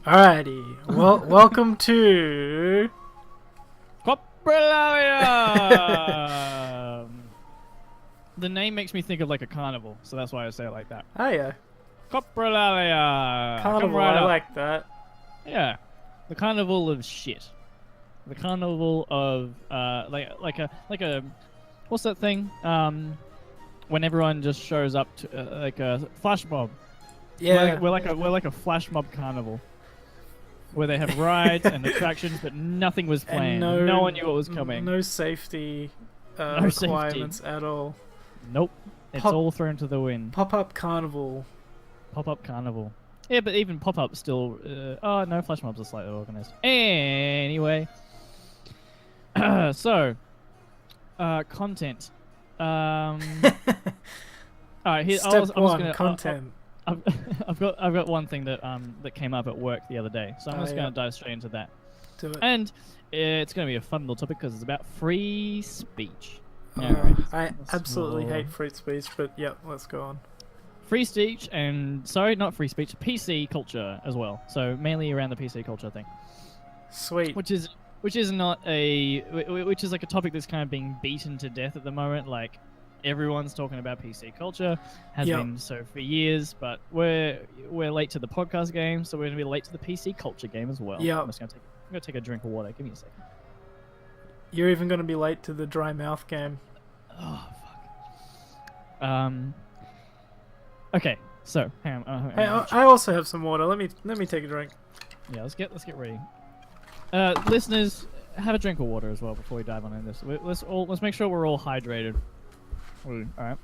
Alrighty, well, welcome to Coprolalia! The name makes me think of like a carnival, so that's why I say it like that. oh yeah, Coprolalia! Come carnival. right I up. like that. Yeah, the carnival of shit. The carnival of like a what's that thing? When everyone just shows up to like a flash mob. Yeah, We're like a flash mob carnival. Where they have rides and attractions, but nothing was planned. No one knew what was coming. No safety No requirements at all. Nope. It's all thrown to the wind. Pop-up carnival. Pop-up carnival. Yeah, but even pop-up still... oh, no, flash mobs are slightly organized. Anyway. So. Content. Alright, here... Step one, content. I've got one thing that that came up at work the other day, so I'm just going to dive straight into that. Do it. And it's going to be a fun little topic because it's about free speech. I absolutely hate free speech, but yeah, let's go on. Free speech and not free speech, PC culture as well. So mainly around the PC culture thing. Sweet. Which is not which is like a topic that's kind of being beaten to death at the moment. Like everyone's talking about PC culture, has been so for years, but we're late to the podcast game, so we're gonna be late to the PC culture game as well. Yeah. I'm gonna take a drink of water. Give me a second. You're even going to be late to the dry mouth game. Oh fuck. Okay, so hang on. Hey, I also have some water. Let me take a drink. Yeah, let's get ready. Listeners, have a drink of water as well before we dive on in this. Let's make sure we're all hydrated. All right.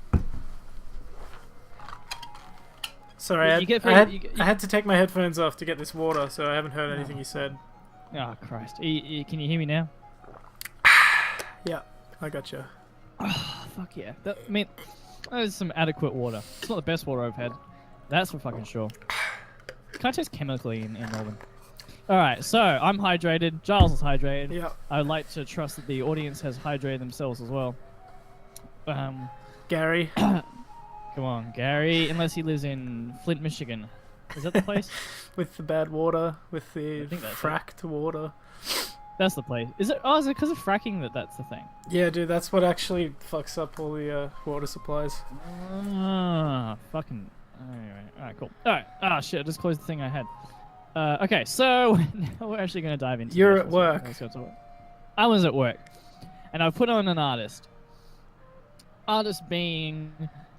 Sorry, I had to take my headphones off to get this water, so I haven't heard anything you said. Oh Christ! Can you hear me now? Yeah, I gotcha. Oh, fuck yeah. That is some adequate water. It's not the best water I've had. That's for fucking sure. Can I taste chemically in Melbourne? Alright, so I'm hydrated. Giles is hydrated. Yeah. I'd like to trust that the audience has hydrated themselves as well. Gary. Come on, Gary. Unless he lives in Flint, Michigan. Is that the place? With the bad water, with the fracked water. That's the place. Is it? Oh, is it because of fracking that's the thing? Yeah, dude, that's what actually fucks up all the water supplies. Ah, fucking. Anyway, alright, cool. Alright, shit, I just closed the thing I had. Okay, so now we're actually going to dive into You're at work. I was at work, and I put on an artist. Artist being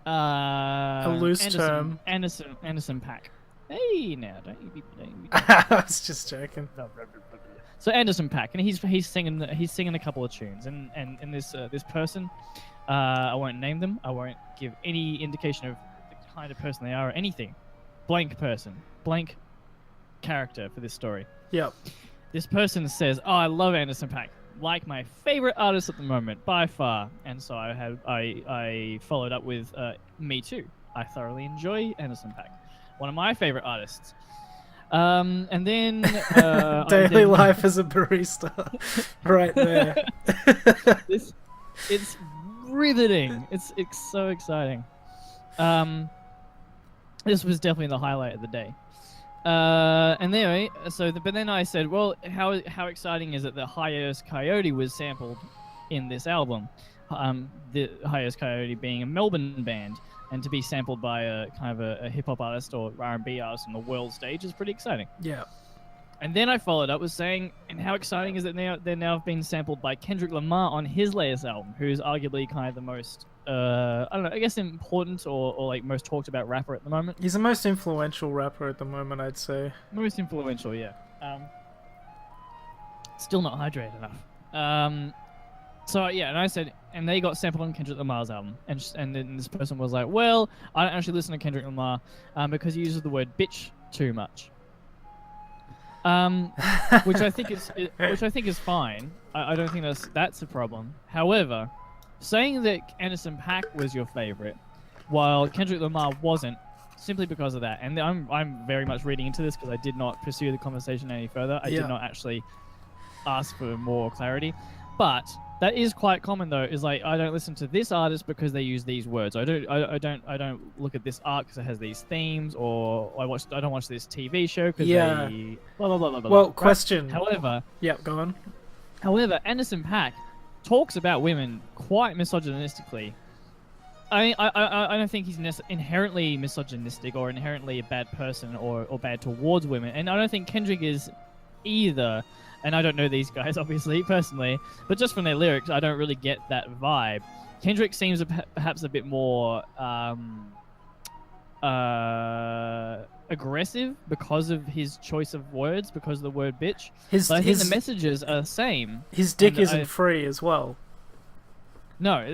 a loose term. Anderson Paak. Hey, now don't you be. I was just joking. So Anderson Paak, and he's singing a couple of tunes, and this person, I won't name them. I won't give any indication of the kind of person they are or anything. Blank person, blank character for this story. Yep. This person says, "Oh, I love Anderson Paak, like my favorite artist at the moment by far." And so I followed up with, "Me too. I thoroughly enjoy Anderson Paak, one of my favorite artists." And then daily life as a barista, right there. It's riveting. It's so exciting. This was definitely the highlight of the day. And anyway, but then I said, well, how exciting is it that Hi-Earth Coyote was sampled in this album? The Hi-Earth Coyote being a Melbourne band. And to be sampled by a kind of a hip-hop artist or R&B artist on the world stage is pretty exciting. Yeah. And then I followed up with saying, and how exciting is it they're now being sampled by Kendrick Lamar on his latest album, who's arguably kind of the most, I don't know, I guess important or like most talked about rapper at the moment. He's the most influential rapper at the moment, I'd say. Most influential, yeah. Still not hydrated enough. So yeah, and I said, and they got sampled on Kendrick Lamar's album, and then this person was like, "Well, I don't actually listen to Kendrick Lamar because he uses the word bitch too much," which I think is fine. I don't think that's a problem. However, saying that Anderson Paak was your favorite, while Kendrick Lamar wasn't, simply because of that, and I'm very much reading into this because I did not pursue the conversation any further. I did not actually ask for more clarity, but That is quite common though. Is like I don't listen to this artist because they use these words. I don't look at this art because it has these themes, or I don't watch this TV show because they blah blah blah blah blah. Well, right? question. However, go on. However, Anderson .Paak talks about women quite misogynistically. I don't think he's inherently misogynistic or inherently a bad person or bad towards women, and I don't think Kendrick is either. And I don't know these guys, obviously, personally, but just from their lyrics, I don't really get that vibe. Kendrick seems perhaps a bit more aggressive because of his choice of words, because of the word bitch. But I think the messages are the same. His dick isn't free as well. No.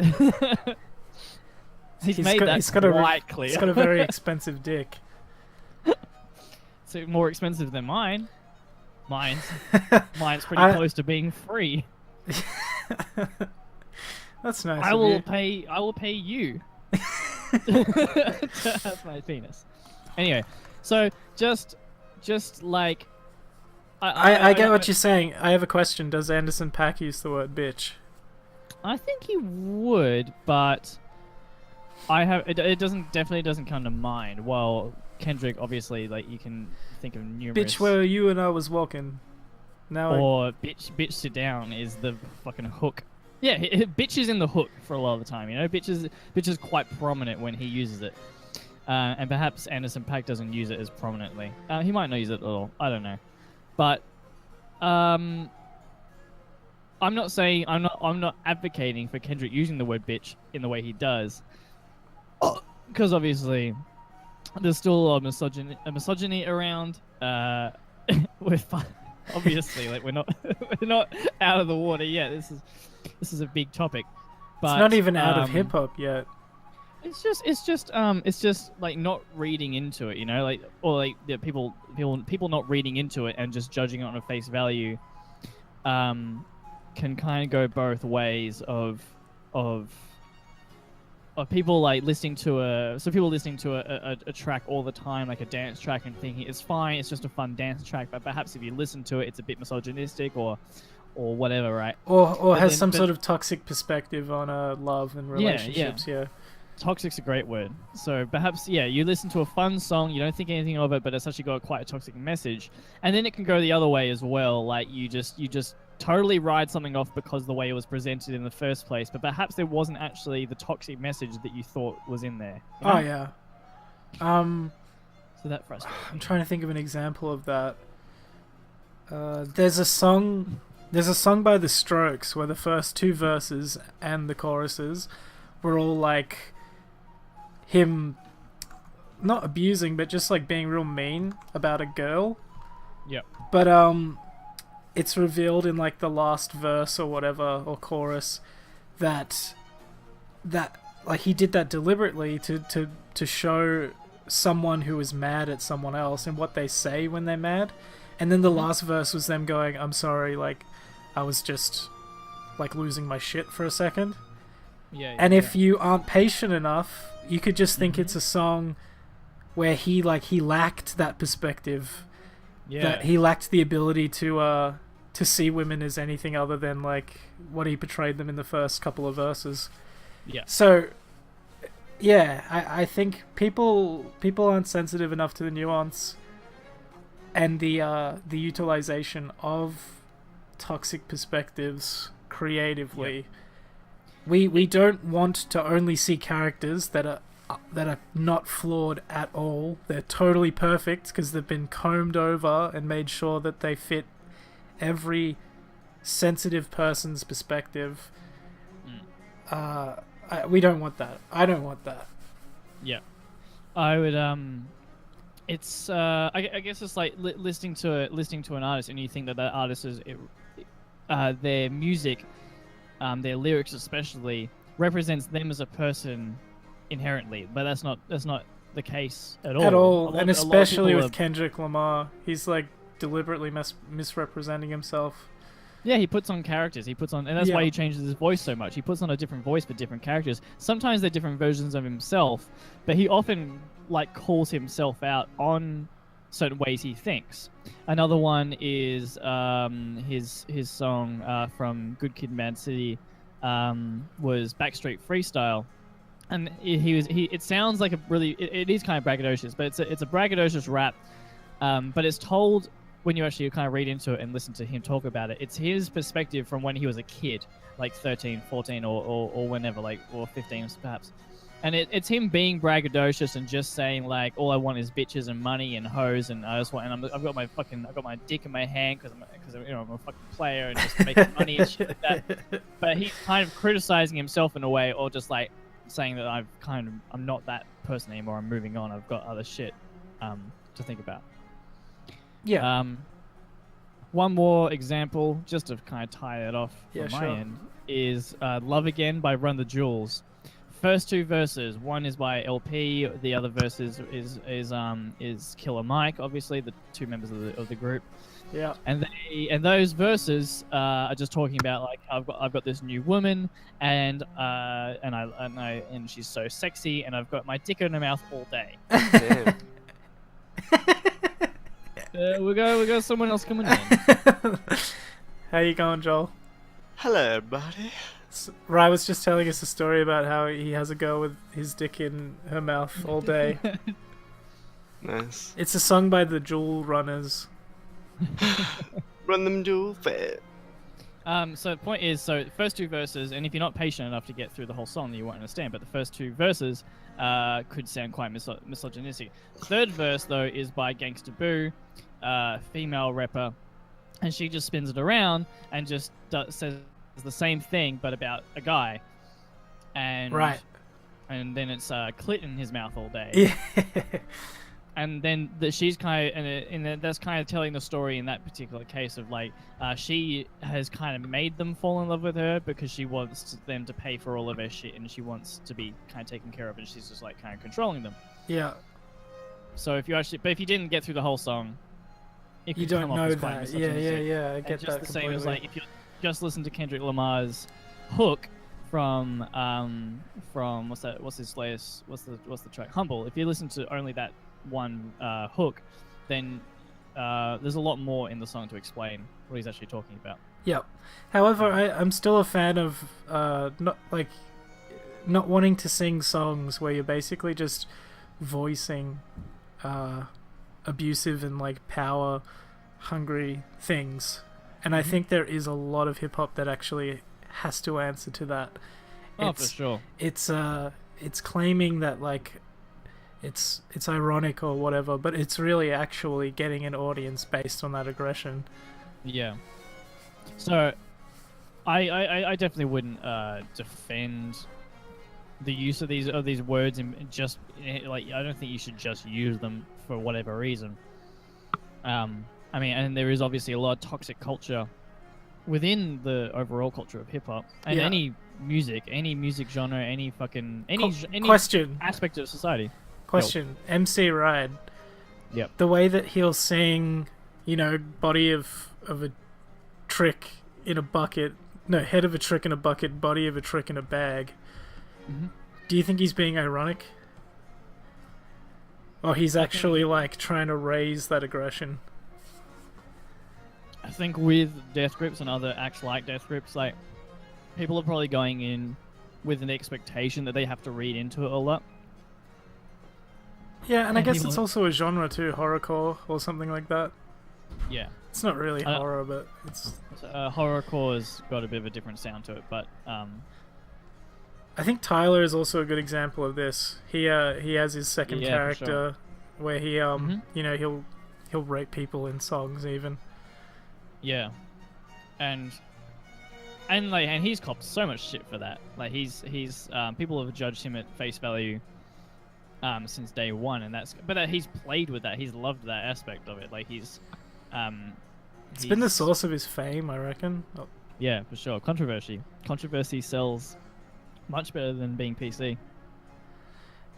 he's made that quite clear. He's got a very expensive dick. So more expensive than mine. Mine's pretty close to being free. That's nice. I will pay you to have my penis. Anyway, so just like I get what you're saying. I have a question. Does Anderson .Paak use the word bitch? I think he would, but it definitely doesn't come to mind. Well, Kendrick, obviously, like you can think of numerous. Bitch, where you and I was walking. Bitch, sit down is the fucking hook. Yeah, bitch is in the hook for a lot of the time. You know, bitch is quite prominent when he uses it, and perhaps Anderson .Paak doesn't use it as prominently. He might not use it at all. I don't know, but I'm not advocating for Kendrick using the word bitch in the way he does, because obviously there's still a lot of misogyny around. Obviously, like we're not out of the water yet. This is a big topic, but it's not even out of hip hop yet. It's just like not reading into it, you know, like or like the people not reading into it and just judging it on a face value, can kind of go both ways of people like listening to a track all the time, like a dance track, and thinking it's fine, it's just a fun dance track, but perhaps if you listen to it, it's a bit misogynistic or whatever, right? Or has some sort of toxic perspective on love and relationships. Yeah. Toxic's a great word. So perhaps, you listen to a fun song, you don't think anything of it, but it's actually got quite a toxic message, and then it can go the other way as well. Like you just totally ride something off because the way it was presented in the first place, but perhaps there wasn't actually the toxic message that you thought was in there. You know? Oh yeah. So that frustrates me. I'm trying to think of an example of that. There's a song by The Strokes where the first two verses and the choruses were all like him not abusing, but just like being real mean about a girl. Yep. But it's revealed in like the last verse or whatever, or chorus, that like he did that deliberately to show someone who is mad at someone else and what they say when they're mad. And then the last verse was them going, I'm sorry, like I was just like losing my shit for a second. And if you aren't patient enough, you could just think it's a song where he lacked that perspective. That he lacked the ability to see women as anything other than like what he portrayed them in the first couple of verses. Yeah. So, yeah, I think people aren't sensitive enough to the nuance and the utilization of toxic perspectives creatively. Yeah. We don't want to only see characters that are not flawed at all. They're totally perfect because they've been combed over and made sure that they fit every sensitive person's perspective. We don't want that. I don't want that. Yeah. I would it's I guess it's like listening to an artist and you think that artist is their music, their lyrics especially, represents them as a person inherently, but that's not the case at all. And especially with Kendrick Lamar, he's like deliberately misrepresenting himself. Yeah, he puts on characters. And that's why he changes his voice so much. He puts on a different voice for different characters. Sometimes they're different versions of himself, but he often like calls himself out on certain ways he thinks. Another one is his song from Good Kid, Mad City, was Backstreet Freestyle, and it sounds like a really it is kind of braggadocious, but it's a braggadocious rap, but it's told when you actually kind of read into it and listen to him talk about it. It's his perspective from when he was a kid, like 13, 14, or whenever, like, or 15 perhaps. And it's him being braggadocious and just saying, like, all I want is bitches and money and hoes, and I just want, and I've got my dick in my hand because I'm a fucking player and just making money and shit like that. But he's kind of criticizing himself in a way, or just like saying that I'm not that person anymore. I'm moving on. I've got other shit to think about. Yeah. One more example, just to kind of tie it off from my sure. end, is "Love Again" by Run the Jewels. First two verses, one is by LP, the other verse is Killer Mike, obviously the two members of the group. Yeah. And those verses are just talking about, like, I've got this new woman, and she's so sexy, and I've got my dick in her mouth all day. Damn. we got someone else coming in. How you going, Joel? Hello, buddy. Rai was just telling us a story about how he has a girl with his dick in her mouth all day. Nice. It's a song by the Jewel Runners. Run them dual fair. So the point is, the first two verses, and if you're not patient enough to get through the whole song, you won't understand. But the first two verses could sound quite misogynistic. Third verse, though, is by Gangsta Boo, female rapper, and she just spins it around and just says the same thing, but about a guy. And right. And then it's clit in his mouth all day. Yeah. And then she's kind of, and that's kind of telling the story in that particular case of, like, she has kind of made them fall in love with her because she wants them to pay for all of her shit, and she wants to be kind of taken care of, and she's just, like, kind of controlling them. Yeah. So if you didn't get through the whole song, it could You don't come off know as quite that. Yeah. I get and just that the same completely. as, like, if you just listen to Kendrick Lamar's hook from what's his latest, what's the track, Humble. If you listen to only that one hook, then there's a lot more in the song to explain what he's actually talking about. Yep. However, I'm still a fan of not wanting to sing songs where you're basically just voicing abusive and, like, power hungry things. And I think there is a lot of hip hop that actually has to answer to that. Oh, for sure. It's claiming that, like, it's ironic or whatever, but it's really actually getting an audience based on that aggression. Yeah. So, I definitely wouldn't defend the use of these words, and just, like, I don't think you should just use them for whatever reason. I mean, and there is obviously a lot of toxic culture within the overall culture of hip hop, and any music genre, any question aspect of society. Question. MC Ride. Yep. The way that he'll sing, body of a trick in a bucket. No, head of a trick in a bucket, body of a trick in a bag. Mm-hmm. Do you think he's being ironic? Or he's actually, like, trying to raise that aggression? I think with Death Grips and other acts like Death Grips, like, people are probably going in with an expectation that they have to read into it a lot. Yeah, and I guess it's also a genre too, horrorcore or something like that. Yeah. It's not really horror, but it's... Horrorcore's got a bit of a different sound to it, but... I think Tyler is also a good example of this. He has his second character, sure. where he he'll rape people in songs even. Yeah, and he's copped so much shit for that. Like, he's people have judged him at face value since day one, and he's played with that. He's loved that aspect of it. Like, it's been the source of his fame, I reckon. Oh. Yeah, for sure. Controversy sells much better than being PC.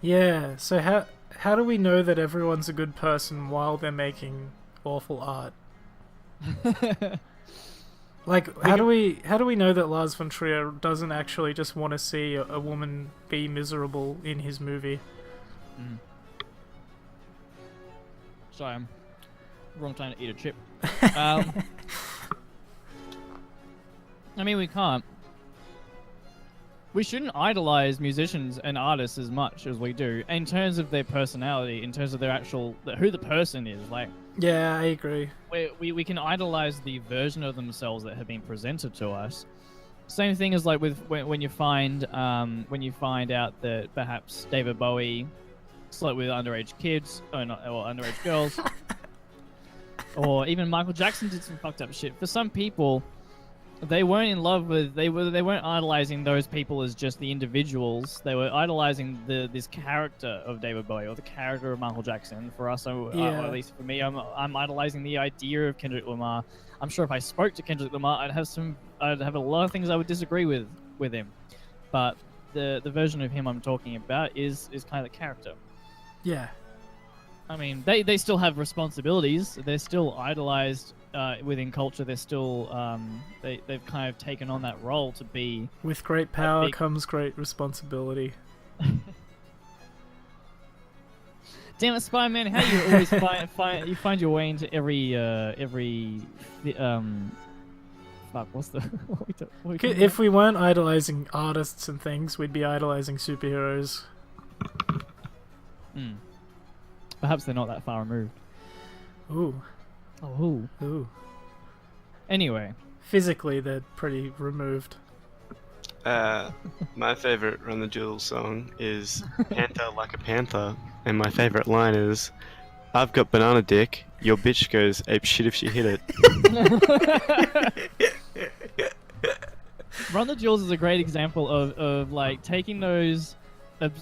Yeah. So how do we know that everyone's a good person while they're making awful art? Like, how do we know that Lars von Trier doesn't actually just want to see a woman be miserable in his movie? Sorry, I'm wrong time to eat a chip. I mean, we can't. we shouldn't idolize musicians and artists as much as we do in terms of their personality, in terms of their actual who the person is. Like, Yeah, I agree. we can idolize the version of themselves that have been presented to us. Same thing as like with when you find out that perhaps David Bowie slept with underage kids or underage girls, or even Michael Jackson did some fucked up shit. For some people, they weren't in love with they weren't idolizing those people as just the individuals. They were idolizing this character of David Bowie or the character of Michael Jackson. For us, or at least for me, I'm idolizing the idea of Kendrick Lamar. I'm sure if I spoke to Kendrick Lamar, I'd have a lot of things I would disagree with him. But the version of him I'm talking about is kind of the character. Yeah. I mean, they still have responsibilities. They're still idolized within culture. They're still they've kind of taken on that role to be. With great power comes great responsibility. Damn it, Spider-Man! How do you always find your way into every fuck? What's the if we weren't idolizing artists and things, we'd be idolizing superheroes. Perhaps they're not that far removed. Ooh. Oh. Ooh. Anyway. Physically, they're pretty removed. My favorite Run the Jewels song is Panther Like a Panther, and my favorite line is, I've got banana dick, your bitch goes ape shit if she hit it. Run the Jewels is a great example of like taking those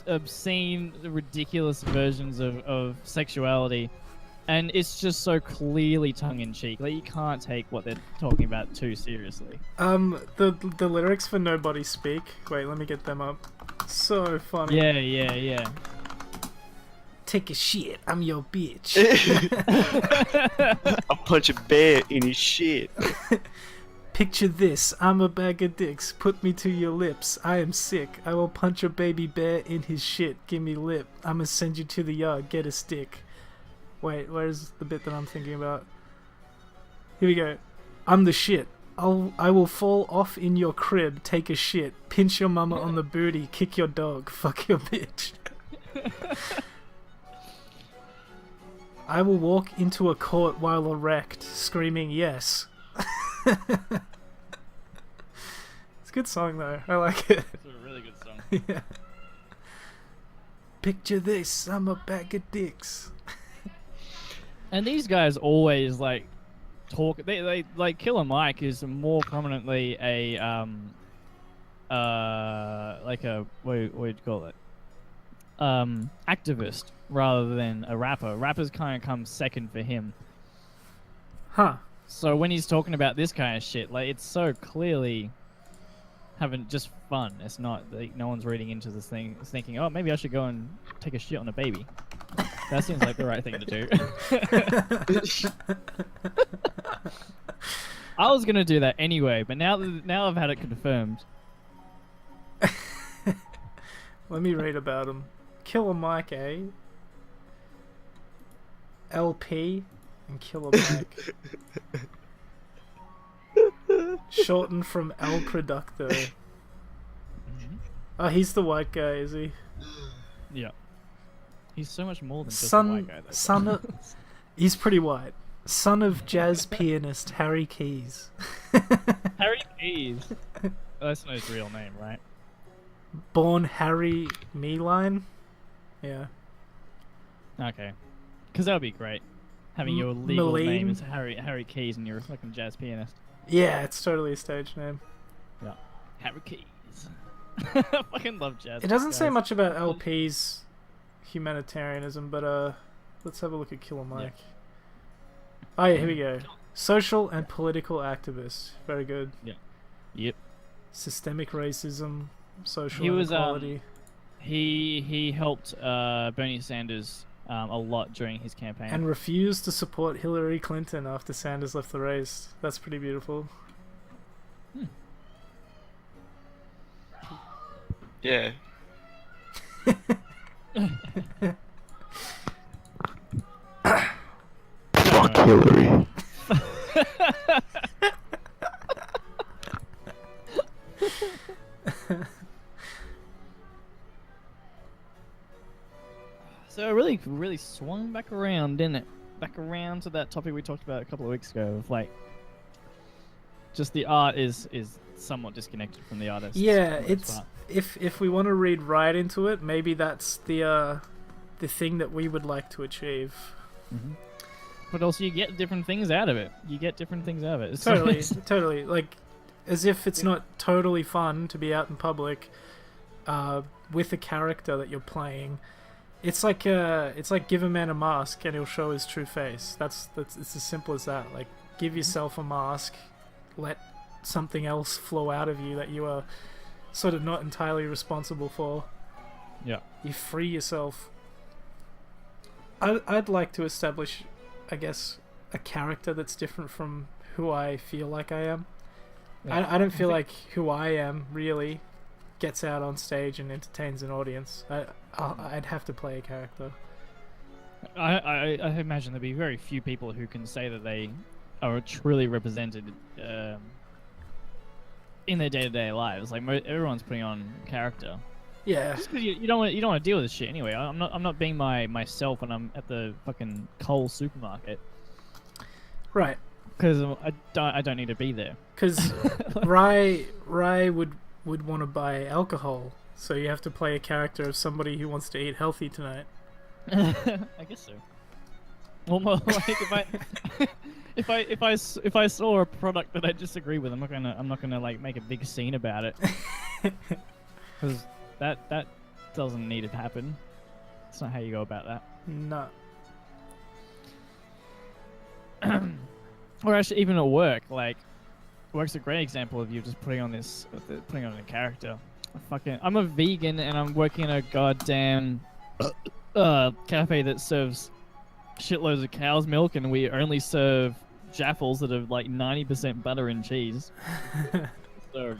obscene, ridiculous versions of sexuality, and it's just so clearly tongue-in-cheek. Like, you can't take what they're talking about too seriously. The lyrics for Nobody Speak. Wait, let me get them up. So funny. Yeah. Take a shit, I'm your bitch. I'll punch a bear in his shit. Picture this, I'm a bag of dicks, put me to your lips, I am sick, I will punch a baby bear in his shit, give me lip, I'ma send you to the yard, get a stick. Wait, where's the bit that I'm thinking about? Here we go. I'm the shit. I will fall off in your crib, take a shit, pinch your mama on the booty, kick your dog, fuck your bitch. I will walk into a court while erect, screaming yes. It's a good song though, I like it. It's a really good song. Yeah. Picture this, I'm a bag of dicks. And these guys always like talk. They like Killer Mike is more prominently a like a what do you call it? Activist rather than a rapper. Rappers kind of come second for him. Huh. So when he's talking about this kind of shit, like, it's so clearly having just fun. It's not like no one's reading into this thing thinking, oh, maybe I should go and take a shit on a baby. That seems like the right thing to do. I was gonna do that anyway, but now I've had it confirmed. Let me read about him. Killer Mike, LP and Killer Mike. Shortened from El Producto. Mm-hmm. Oh, he's the white guy, is he? Yeah. He's so much more than just a white guy, though. Son of... He's pretty white. Son of jazz pianist Harry Keys. Harry Keys. Oh, that's not his real name, right? Born Harry Meeline? Yeah. Okay. Because that would be great. Having your legal Meline? name is Harry Keys and you're a fucking jazz pianist. Yeah, it's totally a stage name. Yeah. Harry Keys. I fucking love jazz. It doesn't guys. say much about LP's humanitarianism, but let's have a look at Killer Mike. Yeah. Oh yeah, here we go. Social and political activist. Very good. Yeah. Yep. Systemic racism, social He was inequality. he helped Bernie Sanders a lot during his campaign. And refused to support Hillary Clinton after Sanders left the race. That's pretty beautiful. Yeah. Fuck Hillary. really swung back around, didn't it? Back around to that topic we talked about a couple of weeks ago of like, just the art is somewhat disconnected from the artist. Yeah, it's if we want to read right into it, maybe that's the thing that we would like to achieve. Mm-hmm. But also, you get different things out of it. It's Totally. Like, as if it's not totally fun to be out in public with a character that you're playing. It's like give a man a mask and he'll show his true face. That's it's as simple as that. Like, give yourself a mask, let something else flow out of you that you are sort of not entirely responsible for. Yeah. You free yourself. I'd like to establish, I guess, a character that's different from who I feel like I am. Yeah. I don't feel like who I am really gets out on stage and entertains an audience. I'd have to play a character. I imagine there'd be very few people who can say that they are truly represented in their day-to-day lives. Like, everyone's putting on character. Yeah. Just because you don't want to deal with this shit anyway. I'm not being myself when I'm at the fucking Coles supermarket. Right. Because I don't need to be there. Because Rai would want to buy alcohol, so you have to play a character of somebody who wants to eat healthy tonight. I guess so. Well, more like if I saw a product that I disagree with, I'm not gonna like make a big scene about it. Because that doesn't need to happen. It's not how you go about that. No. Or actually, even at work, like, work's a great example of you just putting on a character. I'm a vegan and I'm working in a goddamn cafe that serves shitloads of cow's milk, and we only serve jaffles that are like 90% butter and cheese. So.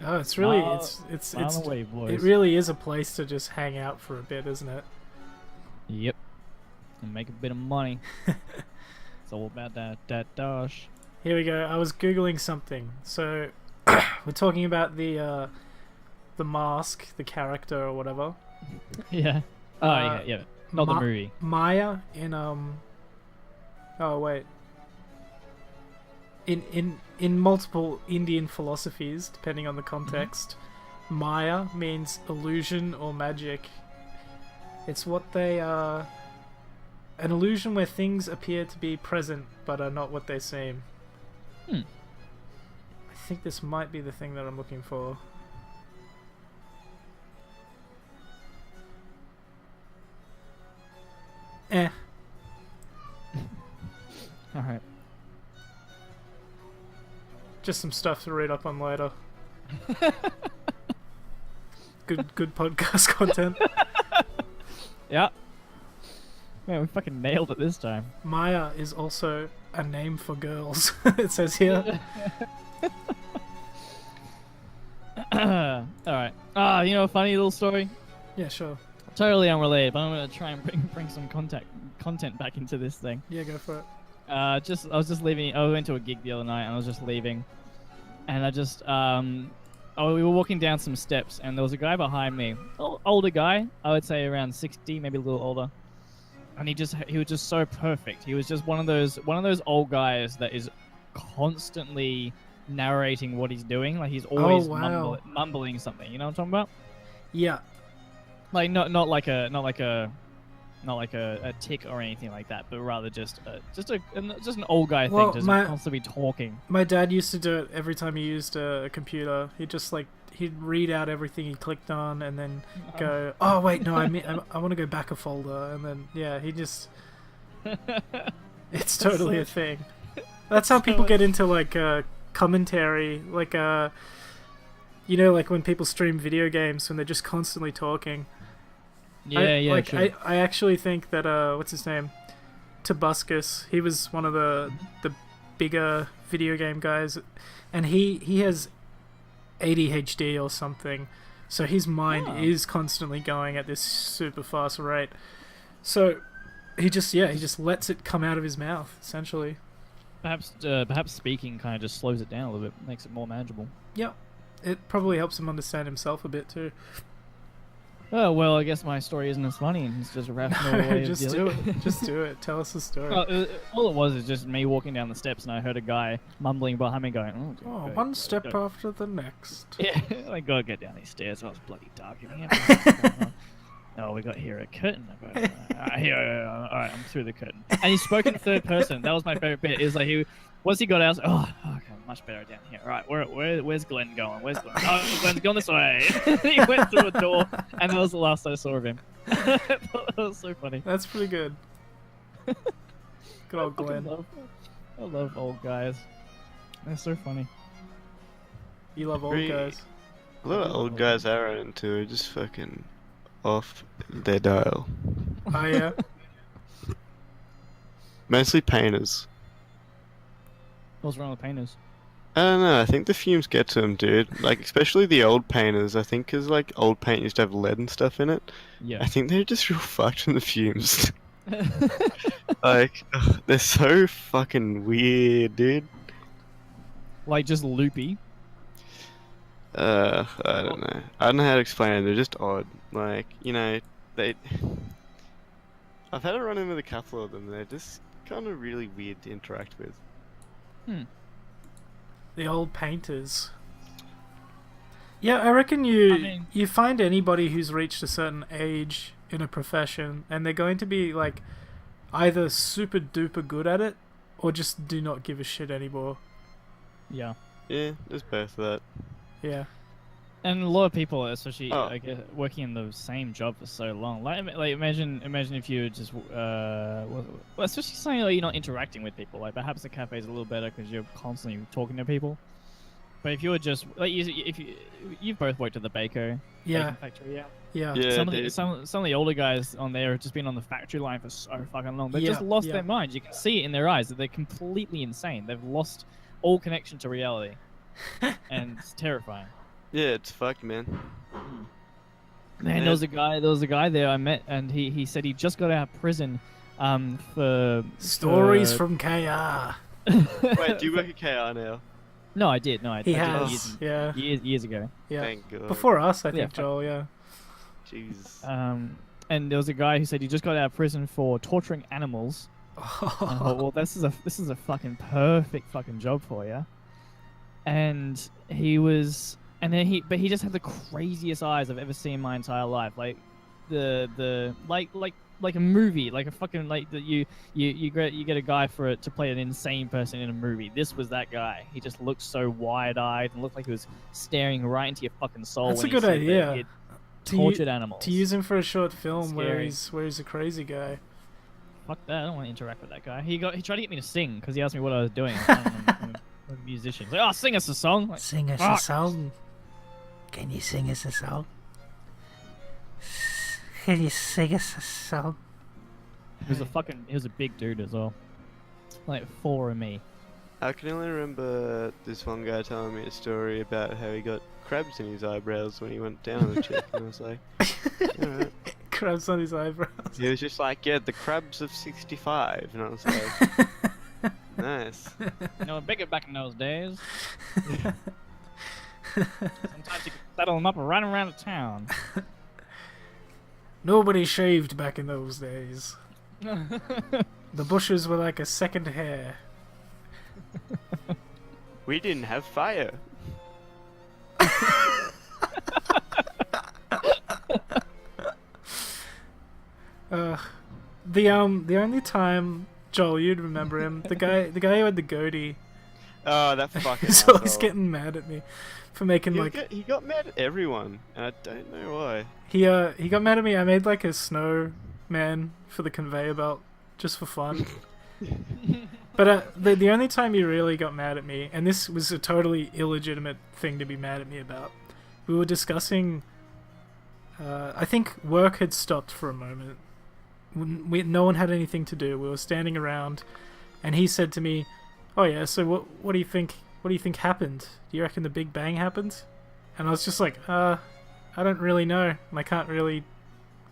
Oh, it's really it really is a place to just hang out for a bit, isn't it? Yep, and make a bit of money. It's all about that dosh. Here we go. I was googling something. So we're talking about the mask, the character or whatever. Yeah. Oh yeah. Not the movie. Maya in Oh wait. In multiple Indian philosophies, depending on the context, Maya means illusion or magic. It's what they are. An illusion where things appear to be present but are not what they seem. I think this might be the thing that I'm looking for. Alright. Just some stuff to read up on later. Good podcast content. Yeah. Man, we fucking nailed it this time. Maya is also a name for girls. It says here. Alright. You know a funny little story? Yeah, sure. Totally unrelated, but I'm gonna try and bring some content back into this thing. Yeah, go for it. I was just leaving. I went to a gig the other night, and I was just leaving, and we were walking down some steps, and there was a guy behind me, older guy, I would say around 60, maybe a little older, and he was just so perfect. He was just one of those old guys that is constantly narrating what he's doing, like he's always mumbling something. You know what I'm talking about? Yeah. Like not like a tick or anything like that, but rather just an old guy thing, just constantly talking. My dad used to do it every time he used a computer. He'd read out everything he clicked on and then go, oh wait, no, I want to go back a folder, and then he just it's totally a thing. That's how people get into like commentary, like like when people stream video games when they're just constantly talking. True. I actually think that what's his name, Tobuscus, he was one of the bigger video game guys, and he has ADHD or something, so his mind is constantly going at this super fast rate. So he just lets it come out of his mouth, essentially. Perhaps speaking kind of just slows it down a little bit, makes it more manageable. Yep, it probably helps him understand himself a bit too. Oh well, I guess my story isn't as funny, and it's just a rational way of Just dealing. do it. Just do it. Tell us the story. All it was is just me walking down the steps, and I heard a guy mumbling behind me, going, Oh, one step after the next. Yeah, I gotta get down these stairs. Oh, it's bloody dark in here. What's going on? Oh, we got here a curtain. All right, I'm through the curtain. And he spoke in third person. That was my favorite bit. Is like once he got out, oh, okay, much better down here. All right, where's Glenn going? Where's Glenn? Oh, Glenn's gone this way. He went through a door, and that was the last I saw of him. That was so funny. That's pretty good. Good old I Glenn. love old guys. They're so funny. You love old Really? guys. A lot of old guys I run into are just fucking off their dial. Oh yeah. Mostly painters. What's wrong with painters? I don't know, I think the fumes get to them, dude. Like, especially the old painters, I think, because, like, old paint used to have lead and stuff in it. Yeah. I think they're just real fucked from the fumes. Like, ugh, they're so fucking weird, dude. Like just loopy. I don't know. I don't know how to explain it. They're just odd. Like, you know, they... I've had a run in with a couple of them. They're just kind of really weird to interact with. The old painters. Yeah, I reckon you find anybody who's reached a certain age in a profession, and they're going to be like either super duper good at it, or just do not give a shit anymore. Yeah. Yeah, there's both of that. Yeah. And a lot of people, especially Oh. I guess, working in the same job for so long. Like imagine if you were just, well, especially something like you're not interacting with people. Like perhaps the cafe is a little better because you're constantly talking to people. But if you were just like you've both worked at the bakery factory, yeah. Yeah. Yeah, Some of the older guys on there have just been on the factory line for so fucking long. They've Yeah, just lost yeah. their minds. You can see it in their eyes that they're completely insane. They've lost all connection to reality, and it's terrifying. Yeah, it's fucked, man. Man, there was a guy there I met, and he said he just got out of prison, for Stories from KR. Wait, do you work at KR now? No, I did. No, I He did has. Yeah. years ago. Yeah. Thank God. Before us, I think, Yeah. Joel. Yeah. Jeez. And there was a guy who said he just got out of prison for torturing animals. And I thought, well, this is a fucking perfect fucking job for you. And he was, and then he just had the craziest eyes I've ever seen in my entire life. Like like a movie, like a fucking like that you get a guy to play an insane person in a movie. This was that guy. He just looked so wide-eyed and looked like he was staring right into your fucking soul. That's when a good he said that idea. he'd To tortured animals. To use him for a short film where Scary. he's a crazy guy. Fuck that! I don't want to interact with that guy. He tried to get me to sing because he asked me what I was doing. I'm a musician. He's like, oh, sing us a song. Like, Sing us fuck. a song. Can you sing us a song? Can you sing us a song? He was a big dude as well. Like 4 of me. I can only remember this one guy telling me a story about how he got crabs in his eyebrows when he went down on a chick, and I was like, alright. Crabs on his eyebrows. He was just like, yeah, the crabs of 65, and I was like, nice. You know, bigger back in those days. Sometimes you could settle them up right around the town. Nobody shaved back in those days. The bushes were like a second hair. We didn't have fire. The only time, Joel, you'd remember him, the guy who had the goatee. Oh, that fucking He's always asshole. getting mad at me for making He got mad at everyone, and I don't know why. he got mad at me. I made like a snowman for the conveyor belt just for fun. But the only time he really got mad at me, and this was a totally illegitimate thing to be mad at me about, we were discussing. I think work had stopped for a moment. No one had anything to do. We were standing around, and he said to me, "Oh yeah, so what do you think? What do you think happened? Do you reckon the Big Bang happened?" And I was just like, I don't really know, and I can't really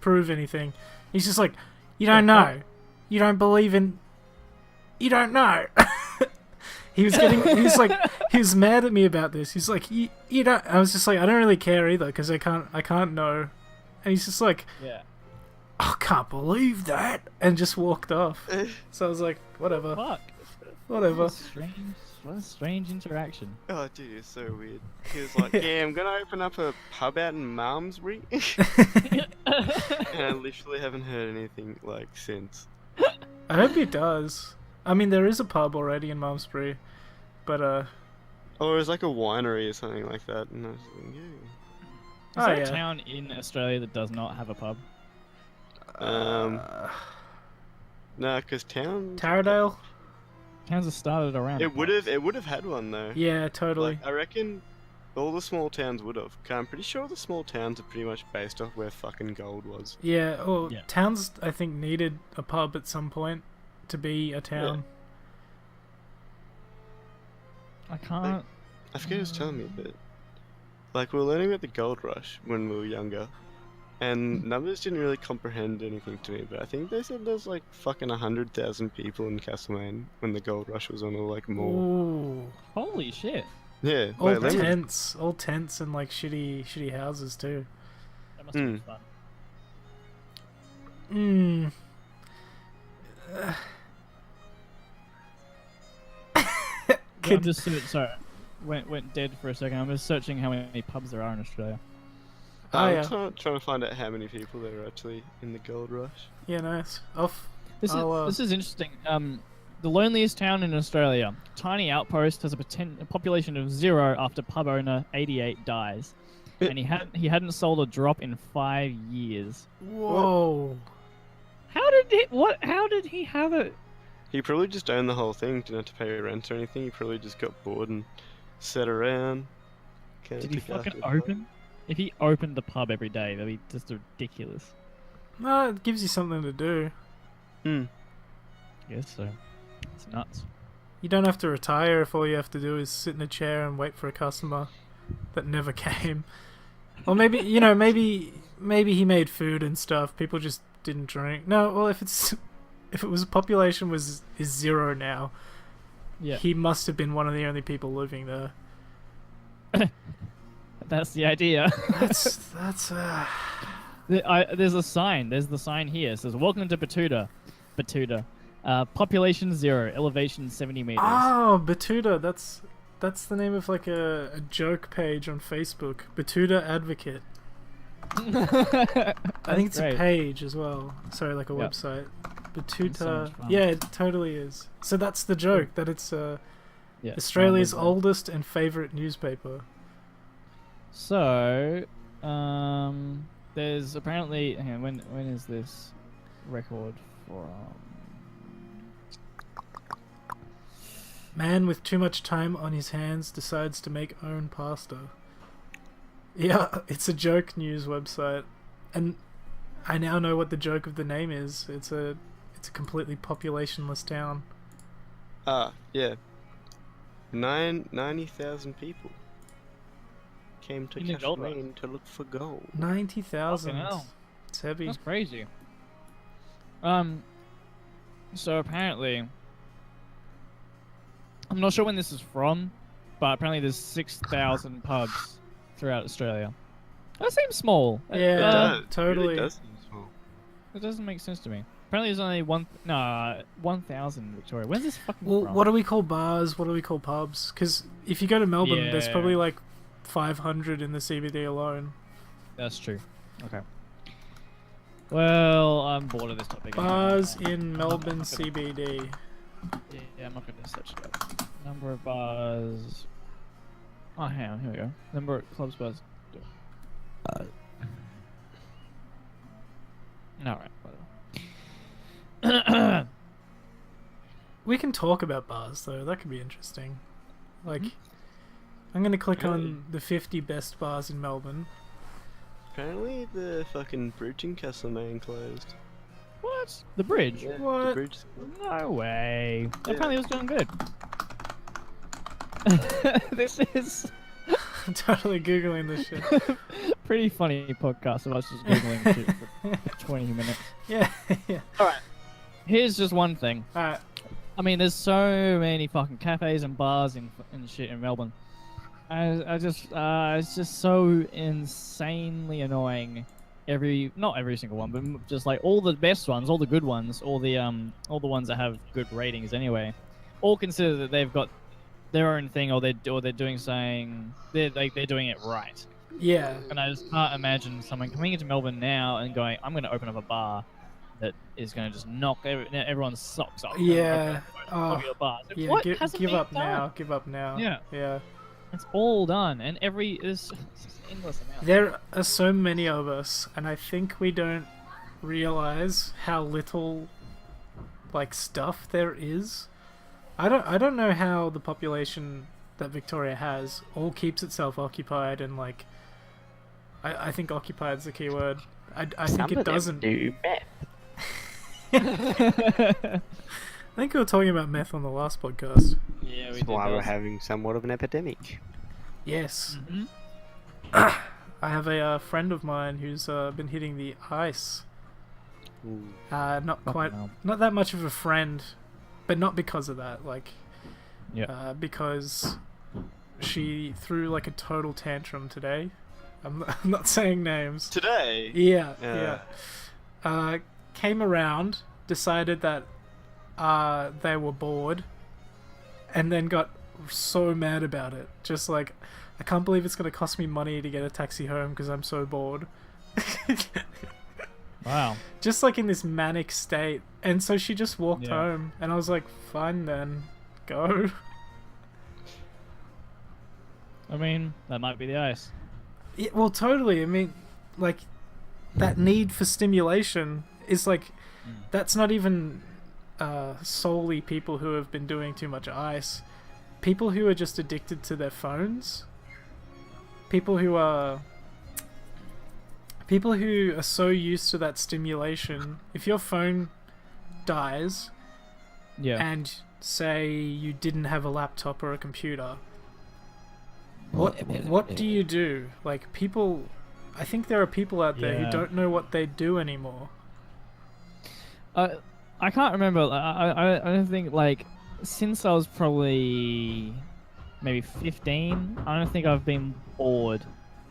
prove anything." He's just like, "You don't know. You don't believe in. You don't know." He was mad at me about this. He's like, you don't. I was just like, I don't really care either, because I can't know And he's just like, Yeah. I can't believe that, and just walked off. So I was like, whatever, Fuck. whatever. What a strange interaction. Oh, dude, it's so weird. He was like, yeah, I'm gonna open up a pub out in Malmesbury. And I literally haven't heard anything, like, since. I hope he does. I mean, there is a pub already in Malmesbury, but Or it's like a winery or something like that. And I was like, yeah. Is Oh, there yeah. a town in Australia that does not have a pub? No, because town. Taradale. Towns have started around. It would have had one though. Yeah, totally. Like, I reckon all the small towns would have. 'Cause I'm pretty sure the small towns are pretty much based off where fucking gold was. Yeah. Oh, Yeah. towns I think needed a pub at some point to be a town. I can't. I forget who was telling me, but like we were learning about the gold rush when we were younger, and numbers didn't really comprehend anything to me. But I think they said there's like fucking 100,000 people in Castlemaine when the gold rush was on, or like more. Ooh. Holy shit! Yeah, All like, they were- tents and like shitty houses too. That must have been fun. Hmm. I'm just sorry. Went dead for a second. I'm just searching how many pubs there are in Australia. Oh, I'm yeah. trying to find out how many people there are actually in the gold rush. Yeah, nice. Off. This is interesting. The loneliest town in Australia. Tiny outpost has a population of 0 after pub owner 88 dies, and he hadn't sold a drop in 5 years. Whoa. How did he have it? He probably just owned the whole thing, didn't have to pay rent or anything. He probably just got bored and sat around. Did he fucking open? If he opened the pub every day, that'd be just ridiculous. No, it gives you something to do. Hmm. I guess so. It's nuts. You don't have to retire if all you have to do is sit in a chair and wait for a customer that never came. Or maybe, maybe he made food and stuff. People just didn't drink. No, well, if it was population is 0 now, Yeah. he must have been one of the only people living there. That's the idea. That's There's a sign. There's the sign here. It says, "Welcome to Batuta." Batuta. Population 0. Elevation 70 meters. Oh, Batuta. That's the name of like a joke page on Facebook. Batuta Advocate. I think it's a page as well. Sorry, like a Yep. website. That's Batuta. so much fun. Yeah, it totally is. So that's the joke, that it's Yeah, Australia's Melbourne. oldest and favourite newspaper. So, there's apparently. Hang on, when is this record from? Man with too much time on his hands decides to make own pasta. Yeah, it's a joke news website, and I now know what the joke of the name is. It's a completely populationless town. Yeah. 90,000 people came to In the gold rush. Castlemaine to look for gold. 90,000. Fucking hell. It's heavy. That's crazy. So apparently, I'm not sure when this is from, but apparently there's 6,000 pubs throughout Australia. That seems small. Yeah, It totally. really does seem small. It doesn't make sense to me. Apparently there's only 1,000 in Victoria. When's this fucking Well, from? what do we call bars? What do we call pubs? Because if you go to Melbourne, there's Yeah. probably like 500 in the CBD alone. That's true. Okay. Well, I'm bored of this topic. Bars in I'm Melbourne not gonna- CBD. Yeah, I'm not going to search it up. Number of bars. Oh, hang on. Here we go. Number of clubs, bars. Alright, whatever. We can talk about bars though. That could be interesting. Like, I'm gonna click on the 50 best bars in Melbourne. Apparently the fucking bridge in Castlemaine closed. What? The bridge? Yeah, What? The bridge. No way. Yeah. Apparently it was doing good. This is I'm totally googling this shit. pretty funny podcast of us just googling shit for 20 minutes. Yeah, yeah. Here's just one thing. Alright. I mean, there's so many fucking cafes and bars and shit in Melbourne. I just, it's just so insanely annoying not every single one, but just like all the best ones, all the good ones, all the ones that have good ratings anyway, all consider that they've got their own thing, or they're doing something, they're doing it right. Yeah. And I just can't imagine someone coming into Melbourne now and going, I'm going to open up a bar that is going to just knock everyone's socks off. Yeah. Yeah, Yeah. hasn't Give been up done? now. Give up now. Yeah. Yeah. It's all done, and there's endless amount. There are so many of us, and I think we don't realize how little like stuff there is. I don't know how the population that Victoria has all keeps itself occupied, and like I think occupied is the key word. I think it doesn't. do meth. I think we were talking about meth on the last podcast. Yeah, we That's did why we're those. having somewhat of an epidemic. Yes. Mhm. I have a friend of mine who's been hitting the ice. Ooh. Not quite, hell. not that much of a friend, but not because of that. Like, Yeah. because she threw like a total tantrum today. I'm not saying names. Today? Yeah. Came around, decided that they were bored, and then got so mad about it. Just like, I can't believe it's going to cost me money to get a taxi home because I'm so bored. Wow. Just like in this manic state. And so she just walked Yeah. home, and I was like, fine then, go. I mean, that might be the ice. Yeah, well, totally. I mean, like, that need for stimulation is like, that's not even solely people who have been doing too much ice. People who are just addicted to their phones. People who are so used to that stimulation. If your phone dies, Yeah. and say you didn't have a laptop or a computer, what do you do? Like, people, I think there are people out there Yeah. who don't know what they do anymore. I can't remember. I don't think, like, since I was probably maybe 15, I don't think I've been bored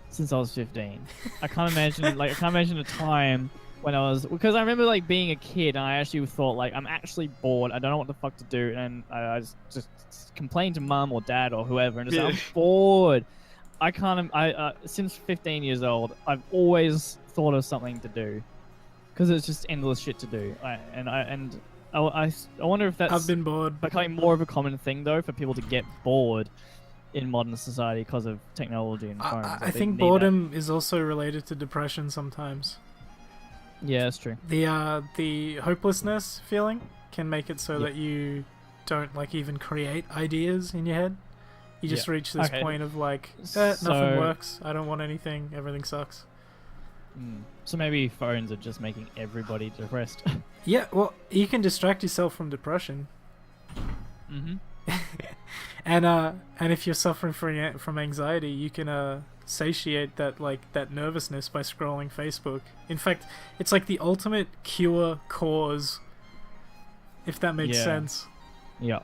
since I was 15. I can't imagine a time when I was, because I remember like being a kid and I actually thought like, I'm actually bored. I don't know what the fuck to do, and I just complained to mum or dad or whoever and just said, I'm bored. I can't. Since 15 years old, I've always thought of something to do, because it's just endless shit to do. I wonder if that's I've been bored. becoming more of a common thing though for people to get bored in modern society because of technology and phones. I Like, they think need boredom is also related to depression sometimes. that. Yeah, that's true. The hopelessness feeling can make it so Yeah. that you don't like even create ideas in your head. You just reach this Okay. point of like, So- nothing works. I don't want anything. Everything sucks. So maybe phones are just making everybody depressed. Yeah, well, you can distract yourself from depression, Mm-hmm. and if you're suffering from anxiety, you can satiate that nervousness by scrolling Facebook. In fact, it's like the ultimate cure cause, if that makes Yeah. sense. Yeah.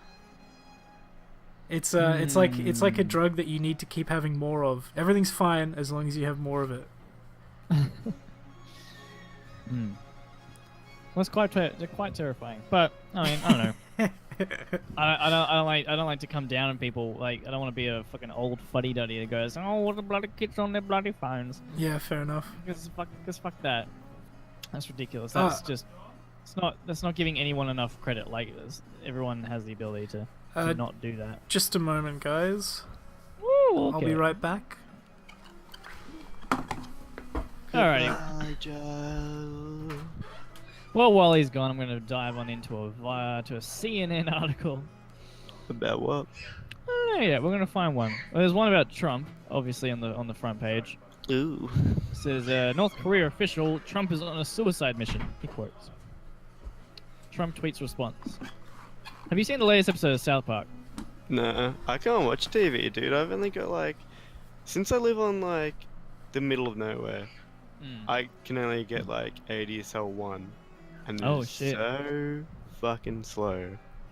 It's like a drug that you need to keep having more of. Everything's fine as long as you have more of it. Well, it's quite terrifying. But I mean, I don't know. I don't like to come down on people. Like, I don't want to be a fucking old fuddy duddy that goes, "Oh, what the bloody kids on their bloody phones?" Yeah, fair enough. Because fuck that. That's ridiculous. That's that's not giving anyone enough credit. Like, everyone has the ability to not do that. Just a moment, guys. Woo, I'll be right back. Alrighty. Goodbye, Joe. Well, while he's gone, I'm going to dive on into a CNN article. About what? Oh, yeah, we're going to find one. Well, there's one about Trump, obviously on the front page. Ooh. It says, North Korea official, Trump is on a suicide mission, he quotes. Trump tweets response. Have you seen the latest episode of South Park? Nah, I can't watch TV, dude. I've only got like, since I live on like the middle of nowhere, I can only get like ADSL 1, and Oh, it's shit. so fucking slow.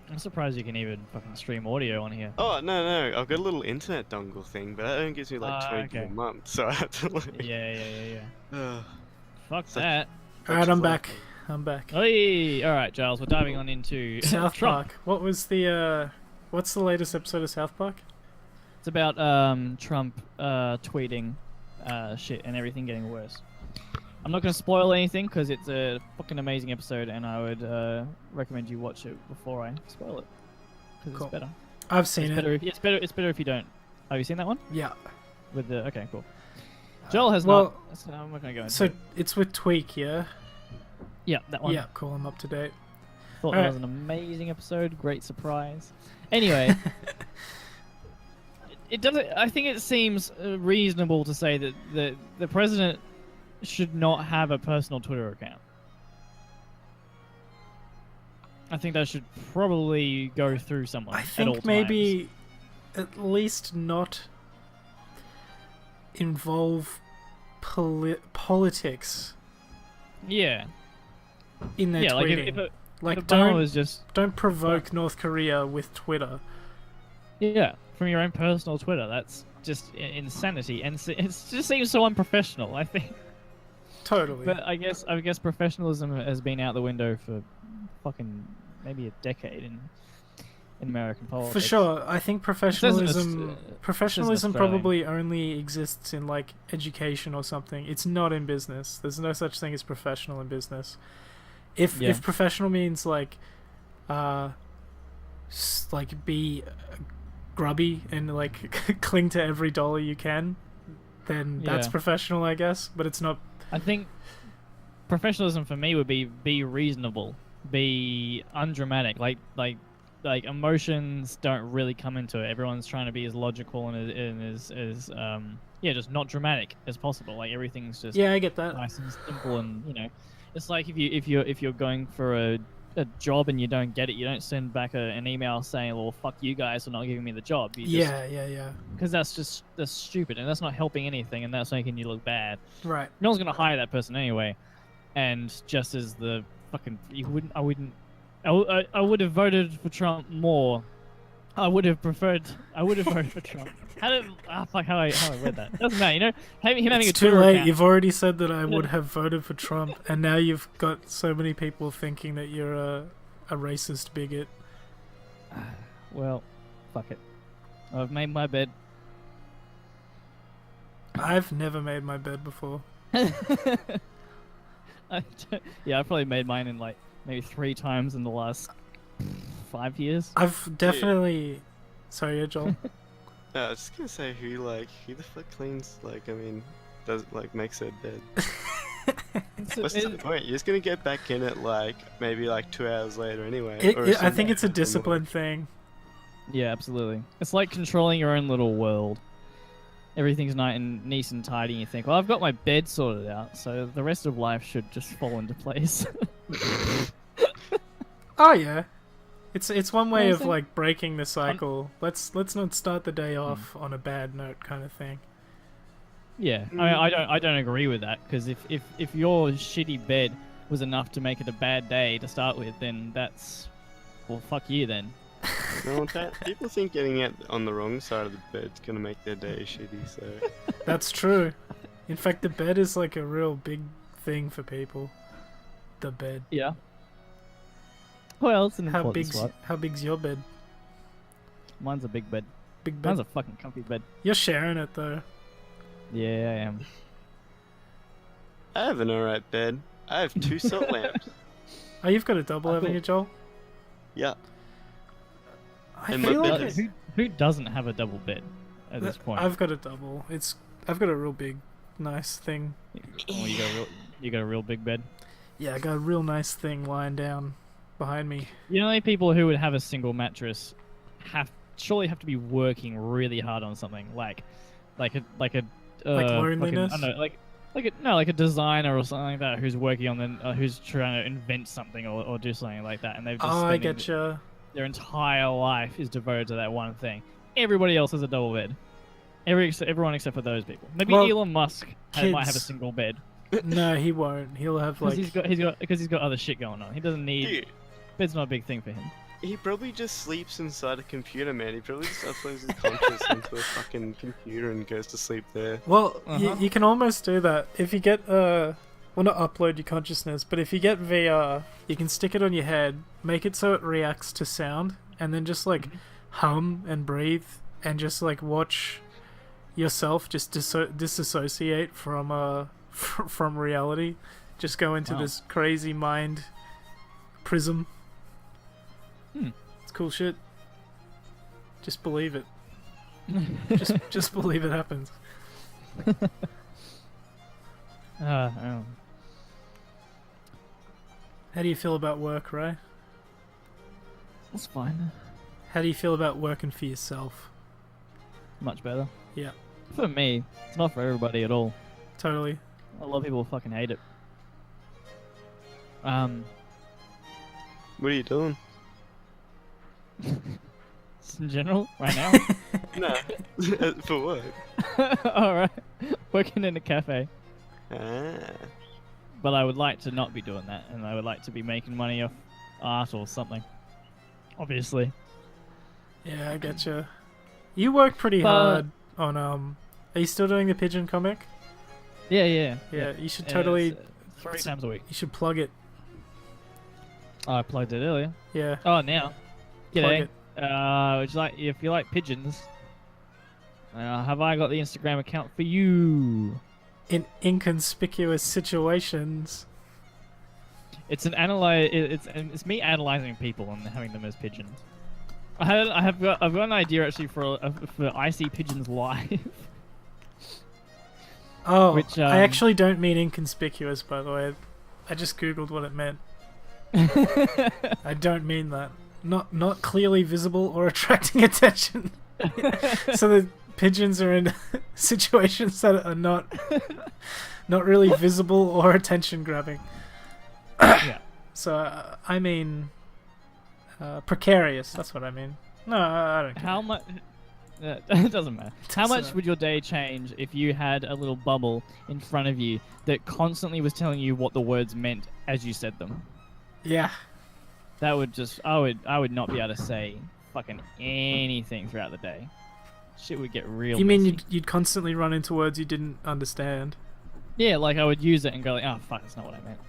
I'm surprised you can even fucking stream audio on here. Oh no, I've got a little internet dongle thing, but that only gives me like 20 okay. a month, so I have to like. Yeah. Ugh. Fuck that. Alright, I'm back. I'm back. Hey, all right, Giles. We're diving on into South Trump. Park. What was the what's the latest episode of South Park? It's about Trump tweeting shit and everything getting worse. I'm not going to spoil anything because it's a fucking amazing episode, and I would recommend you watch it before I spoil it because Cool. it's better. I've seen it. It's better if you don't. Have you seen that one? Yeah. With the okay, cool. Joel has well, not. So I'm not going to go into So it. it's with Tweak, yeah? Yeah, that one. Yeah, cool. I'm up to date. Thought Alright. that was an amazing episode. Great surprise. Anyway, it doesn't. I think it seems reasonable to say that the president should not have a personal Twitter account. I think that should probably go through someone. I at all think times. maybe at least not involve politics Yeah. in their Yeah. Like tweeting. if Like, Obama was just don't provoke North Korea with Twitter. yeah from your own personal Twitter. That's just insanity, and it just seems so unprofessional. I think. Totally. But I guess professionalism has been out the window for fucking maybe a decade in American politics. For sure. I think professionalism Australian. probably only exists in like education or something. It's not in business. There's no such thing as professional in business. If professional means like be grubby and like cling to every dollar you can, then that's Yeah. professional, I guess, but it's not. I think professionalism for me would be reasonable, be undramatic, like emotions don't really come into it. Everyone's trying to be as logical and as just not dramatic as possible. Like everything's just Yeah, I get that. nice and simple, and it's like if you're going for a job and you don't get it, you don't send back an email saying, well, fuck you guys for not giving me the job. Yeah. Because that's stupid, and that's not helping anything, and that's making you look bad. Right. No one's gonna hire that person anyway. And just as the fucking I would have voted for Trump more. I would have voted for Trump. How I read that? Doesn't matter, him having a It's too Twitter late. account. You've already said that I would have voted for Trump, and now you've got so many people thinking that you're a racist bigot. Well, fuck it. I've made my bed. I've never made my bed before. Yeah, I've probably made mine in like maybe 3 times in the last 5 years. I've definitely. Sorry, yeah, Joel. I was just gonna say who the fuck cleans makes their bed. What's the point? You're just gonna get back in it maybe 2 hours later anyway. I think it's a discipline thing. Yeah, absolutely. It's like controlling your own little world. Everything's nice and tidy, and you think, well, I've got my bed sorted out, so the rest of life should just fall into place. Oh yeah, it's one way of Amazing. like breaking the cycle. Let's not start the day off on a bad note, kind of thing. Yeah, I don't agree with that, because if your shitty bed was enough to make it a bad day to start with, then well, fuck you then. No, people think getting it on the wrong side of the bed's gonna make their day shitty, so... That's true. In fact, the bed is like a real big thing for people. The bed. Yeah. Well, it's an How important spot. big's your bed? Mine's a big bed. Big bed. Mine's a fucking comfy bed. You're sharing it though. Yeah, I am. I have an alright bed. I have 2 salt lamps. Oh, you've got a double, I haven't thought- you, Joel? Yeah. I And my feel like bed Who doesn't have a double bed at this point? I've got a double. I've got a real big, nice thing. Oh, you got a real big bed. Yeah, I got a real nice thing lying down behind me. You know, people who would have a single mattress surely have to be working really hard on something like loneliness? I don't know, like a designer or something like that who's working on who's trying to invent something or do something like that, and they've just I spending getcha. their entire life is devoted to that one thing. Everybody else has a double bed. Everyone except for those people. Maybe Well, Elon Musk might have a kids- single bed No, he won't. He'll have because like. he's got other shit going on. He doesn't need Dude, bed's not a big thing for him. he probably just sleeps inside a computer, man. He probably just uploads his conscious into a fucking computer and goes to sleep there. Well, Uh-huh. you can almost do that if you get well, not upload your consciousness, but if you get VR, you can stick it on your head, make it so it reacts to sound, and then just like hum and breathe, and just like watch yourself just disassociate from from reality. Just go into this crazy mind prism. It's cool shit. Just believe it. just believe it happens. Oh. How do you feel about work, Ray? That's fine. How do you feel about working for yourself? Much better. Yeah. For me, it's not for everybody at all. Totally. A lot of people fucking hate it. What are you doing? In general, right now. No, for what? All right, working in a cafe. Ah. But I would like to not be doing that, and I would like to be making money off art or something. Obviously. Yeah, I getcha. You work pretty hard on Are you still doing the pigeon comic? Yeah. Yeah, you should totally. It's 3 times a week. You should plug it. Oh, I plugged it earlier. Yeah. Oh, now. Plug G'day. it. Would you like, if you like pigeons, have I got the Instagram account for you? In inconspicuous situations. It's me analyzing people and having them as pigeons. I've got an idea actually for I See Pigeons Live. Oh, which, I actually don't mean inconspicuous, by the way. I just googled what it meant. I don't mean that. Not clearly visible or attracting attention. So the pigeons are in situations that are not really visible or attention grabbing. Yeah. So I mean precarious. That's what I mean. No, I don't care. How much? It doesn't matter. How much matter. would your day change if you had a little bubble in front of you that constantly was telling you what the words meant as you said them? Yeah. That would just I would not be able to say fucking anything throughout the day. Shit would get real. You mean messy. you'd constantly run into words you didn't understand? Yeah, like I would use it and go like, oh fuck, that's not what I meant.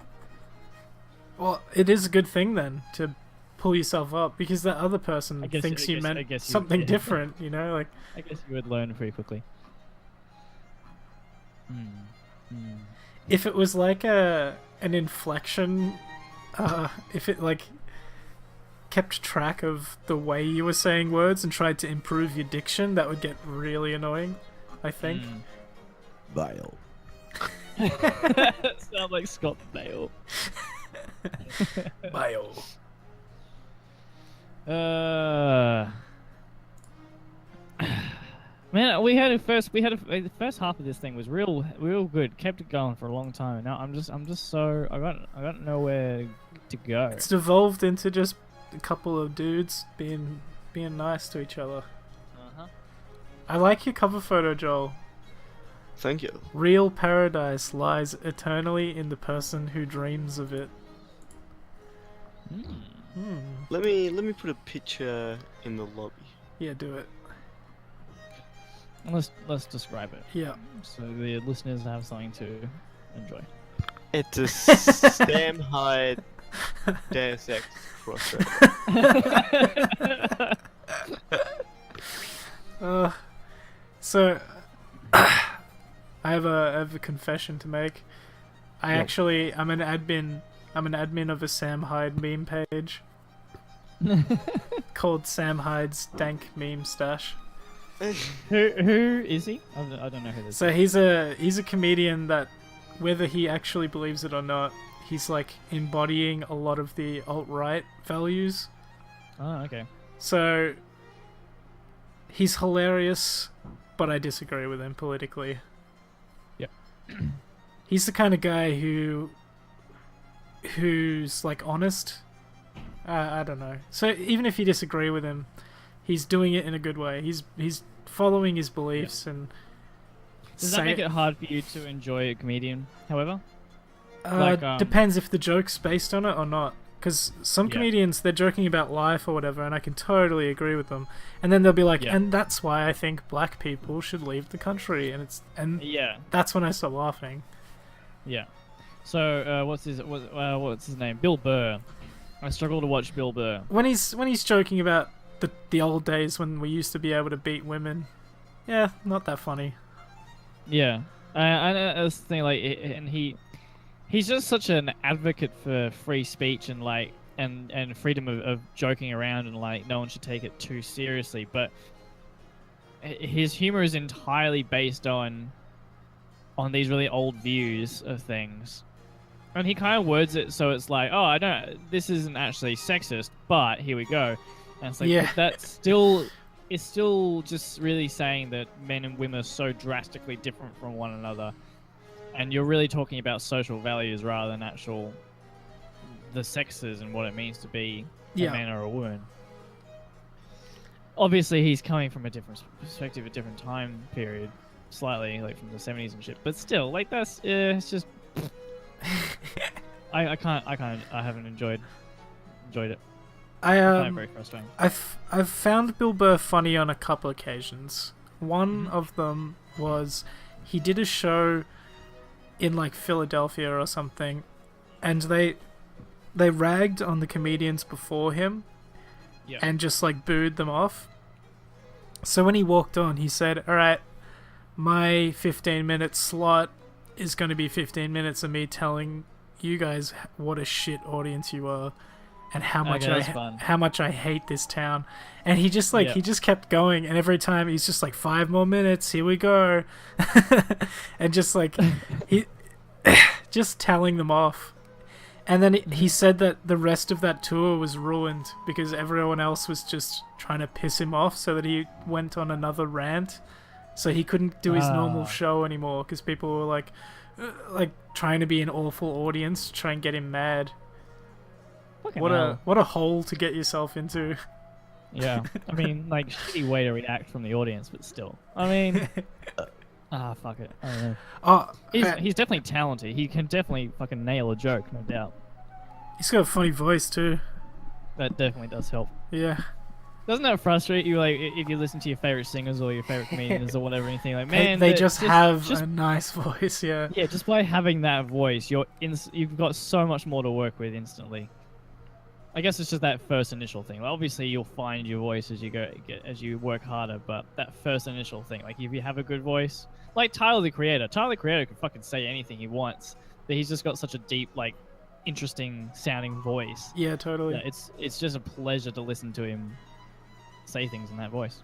Well, it is a good thing then to pull yourself up, because that other person I guess you meant you something would. different, you know? Like, I guess you would learn pretty quickly. if it was like an inflection, if it like kept track of the way you were saying words and tried to improve your diction, that would get really annoying, I think. Vile. Sound like Scott Bale. Bio. Man, the first half of this thing was real good. Kept it going for a long time. Now I'm just so I got nowhere to go. It's devolved into just a couple of dudes being nice to each other. I like your cover photo, Joel. Thank you. Real paradise lies eternally in the person who dreams of it. Let me put a picture in the lobby. Yeah, do it. Let's describe it. Yeah. So the listeners have something to enjoy. It's a Sam Hyde Deus Ex crossroad. So I have a confession to make. I'm an admin of a Sam Hyde meme page called Sam Hyde's Dank Meme Stash. Who is he? I don't know who this is. So he's a comedian that, whether he actually believes it or not, he's like embodying a lot of the alt-right values. Oh, okay. So he's hilarious, but I disagree with him politically. Yep. He's the kind of guy who's like honest. I don't know. So even if you disagree with him, he's doing it in a good way. He's following his beliefs and. Does that make it hard for you to enjoy a comedian? However, depends if the joke's based on it or not. Because some comedians, they're joking about life or whatever, and I can totally agree with them. And then they'll be like, and that's why I think black people should leave the country, and that's when I start laughing. Yeah. So what's his name? Bill Burr. I struggle to watch Bill Burr. When he's joking about the old days when we used to be able to beat women, yeah, not that funny. Yeah, I was thinking like, and he's just such an advocate for free speech and like and freedom of joking around, and like no one should take it too seriously. But his humor is entirely based on these really old views of things. And he kind of words it so it's like, oh, this isn't actually sexist, but here we go. And it's like, Yeah. it's still just really saying that men and women are so drastically different from one another. And you're really talking about social values rather than the sexes and what it means to be a man or a woman. Obviously, he's coming from a different perspective, a different time period, slightly, like from the 70s and shit. But still, like that's, it's just... I haven't enjoyed it. I find it very frustrating. I've found Bill Burr funny on a couple occasions. One of them was he did a show in like Philadelphia or something, and they ragged on the comedians before him, and just like booed them off. So when he walked on, he said, "All right, my 15-minute slot is going to be 15 minutes of me telling you guys what a shit audience you are and how much I hate this town." And he just he just kept going, and every time he's just like, 5 more minutes, here we go. And just like he just telling them off. And then he said that the rest of that tour was ruined because everyone else was just trying to piss him off, so that he went on another rant. So he couldn't do his normal show anymore because people were like trying to be an awful audience to try and get him mad. What a hole to get yourself into. Yeah, I mean, like, shitty way to react from the audience, but still. I mean, fuck it. I don't know. He's definitely talented. He can definitely fucking nail a joke, no doubt. He's got a funny voice too. That definitely does help. Yeah. Doesn't that frustrate you, like, if you listen to your favorite singers or your favorite comedians or whatever, anything like, man, they just have a nice voice, yeah. Yeah, just by having that voice, you've got so much more to work with instantly. I guess it's just that first initial thing. Like, obviously, you'll find your voice as you work harder, but that first initial thing, like if you have a good voice, like Tyler the Creator can fucking say anything he wants, but he's just got such a deep, like, interesting sounding voice. Yeah, totally. Yeah, it's just a pleasure to listen to him say things in that voice.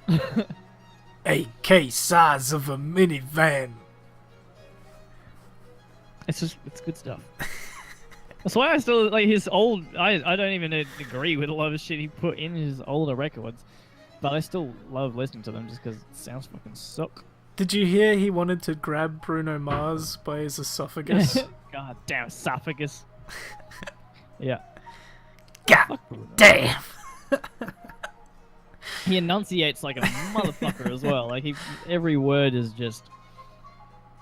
8K size of a minivan. It's good stuff. That's why I still like his old. I don't even agree with a lot of shit he put in his older records, but I still love listening to them just because it sounds fucking suck. Did you hear he wanted to grab Bruno Mars by his esophagus? God damn esophagus. Yeah. God damn. He enunciates like a motherfucker as well. Like every word is just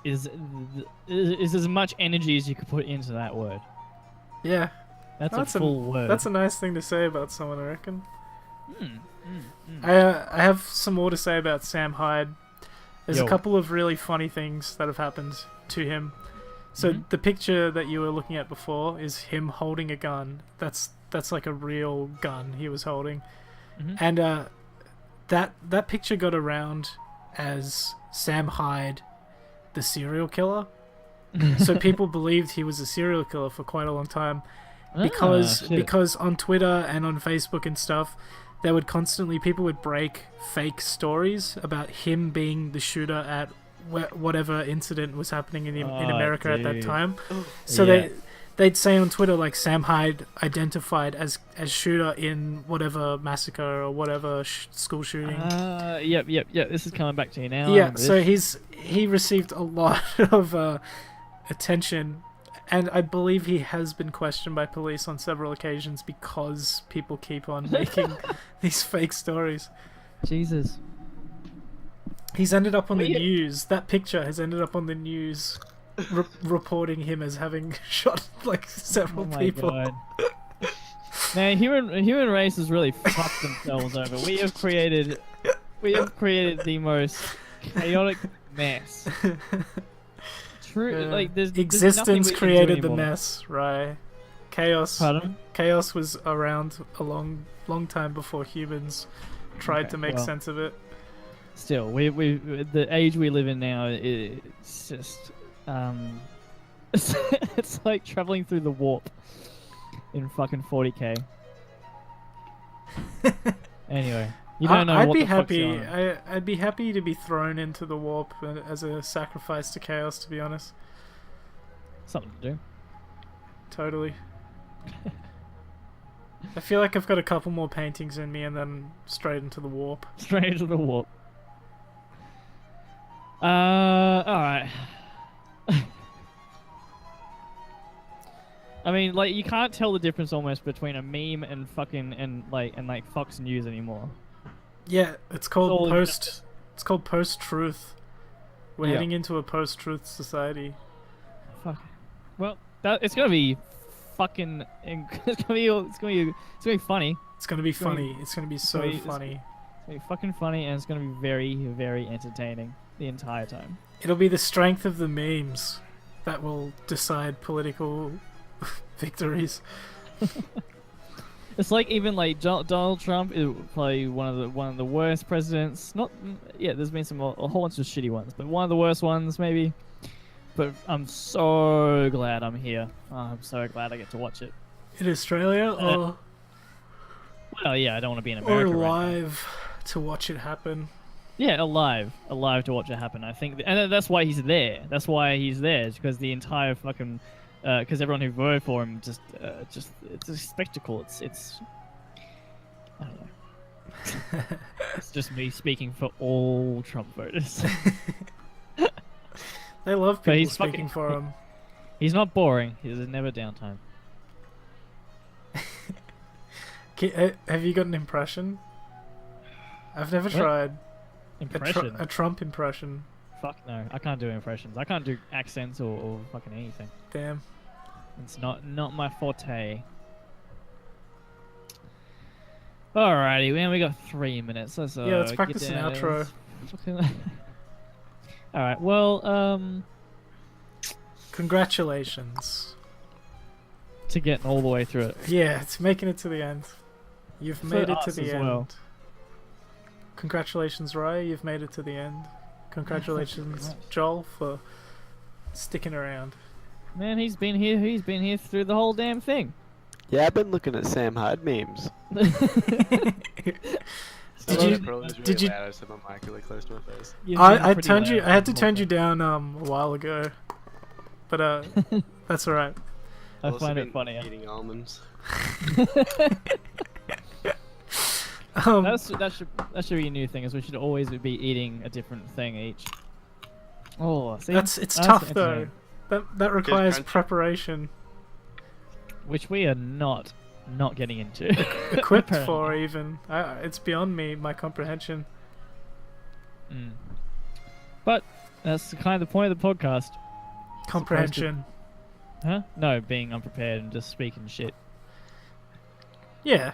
is as much energy as you could put into that word. Yeah. That's a full word. That's a nice thing to say about someone, I reckon. I have some more to say about Sam Hyde. There's a couple of really funny things that have happened to him. So the picture that you were looking at before is him holding a gun. That's like a real gun he was holding. And that picture got around as Sam Hyde, the serial killer. So people believed he was a serial killer for quite a long time because on Twitter and on Facebook and stuff, there would people would break fake stories about him being the shooter at whatever incident was happening in America at that time. So they'd say on Twitter, like, Sam Hyde identified as shooter in whatever massacre or whatever school shooting. Yep. This is coming back to you now. Yeah, so he received a lot of attention, and I believe he has been questioned by police on several occasions because people keep on making these fake stories. Jesus. He's ended up on the news. That picture has ended up on the news, reporting him as having shot like several people. God. Man, human race has really fucked themselves over. We have created the most chaotic mess. true. Yeah. Like, there's Existence nothing we can do created the anymore. mess, right? Chaos. Pardon? Chaos was around a long time before humans tried Okay, to make well. sense of it. Still, we the age we live in now, it's just it's like traveling through the warp in fucking 40k. Anyway, you don't know I'd what be the fuck's happy. going on. I'd be happy to be thrown into the warp as a sacrifice to chaos. To be honest, Something to do. totally. I feel like I've got a couple more paintings in me, and then straight into the warp. Straight into the warp. Alright. I mean, like, you can't tell the difference almost between a meme and fucking and Fox News anymore. Yeah, it's all called you- post. It's called post-truth. We're Yeah. heading into a post-truth society. Fuck. Well, it's gonna be fucking. It's gonna be funny. It's gonna be gonna be- funny. It's gonna be so gonna be- funny. It's gonna be fucking funny, and it's gonna be very, very entertaining the entire time. It'll be the strength of the memes that will decide political victories. It's like even like Donald Trump is probably one of the worst presidents. Not yeah, there's been a whole bunch of shitty ones, but one of the worst ones maybe. But I'm so glad I'm here. Oh, I'm so glad I get to watch it. In Australia, or Well, yeah, I don't want to be in America. right now. live to watch it happen. Yeah, alive to watch it happen. I think, and that's why he's there. That's why he's there, is because the entire fucking, because everyone who voted for him just it's a spectacle. It's I don't know. It's just me speaking for all Trump voters. They love But people he's speaking fucking- for him. He's not boring. There's never downtime. Have you got an impression? I've never What? tried Impression? a Trump impression. Fuck no, I can't do impressions. I can't do accents or fucking anything. Damn. It's not my forte. Alrighty, man, we got 3 minutes. Let's Yeah, let's get practice an down- outro. Alright, well, Congratulations. to getting all the way through it. Yeah, it's making it to the end. You've For made it to us the as end. well. Congratulations, Ryan. You've made it to the end. Congratulations, much. Joel, for sticking around. Man, he's been here through the whole damn thing. Yeah, I've been looking at Sam Hyde memes. Did you- Loud. I set my mic really close to my face. You've been I pretty turned you. loud I had to the turn whole you down a while ago, but that's alright. I I've also find it been funnier. Eating almonds. That should be a new thing. Is we should always be eating a different thing each. Oh, see, it's tough though. entertaining. That requires crunchy. preparation, Which we are not getting into. equipped Apparently. for even. It's beyond my comprehension. Mm. But that's kind of the point of the podcast. Comprehension. Huh? No, being unprepared and just speaking shit. Yeah.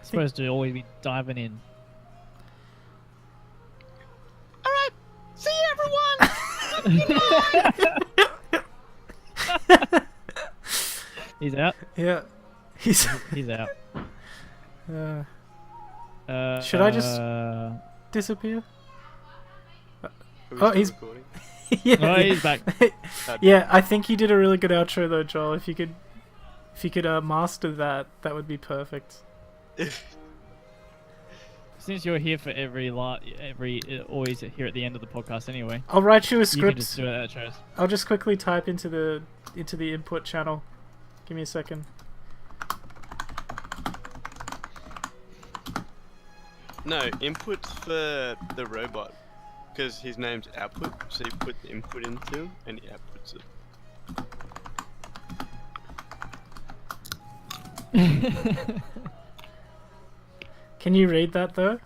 Supposed to always be diving in. See you, everyone! He's out. Yeah. He's. He's out. Should I just- disappear. Oh, he's- Recording? Yeah. Oh, he's back. Yeah, I think you did a really good outro though, Joel. If you could master that, that would be perfect. Since you're here for every always here at the end of the podcast anyway. I'll write you a You can script. just do it outros. I'll just quickly type into the input channel. Give me a second. No, input for the robot. Because his name's output, so you put the input into and he outputs it. Can you read that though?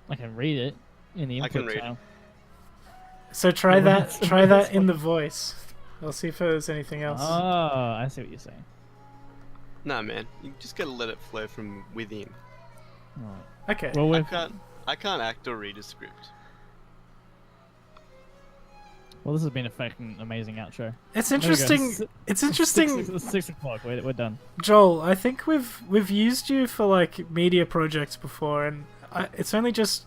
I can read it in the I input can read it. channel. So try Well, that. that's- Try that's that in the voice. I'll see if there's anything else. Oh, I see what you're saying. Nah, man, you just gotta let it flow from within. Alright. Okay. Well, I we're can't act or read a script. Well, this has been a fucking amazing outro. It's There we go. interesting. It's interesting, 6 o'clock. We're done. Joel. I think we've used you for like media projects before, and it's only just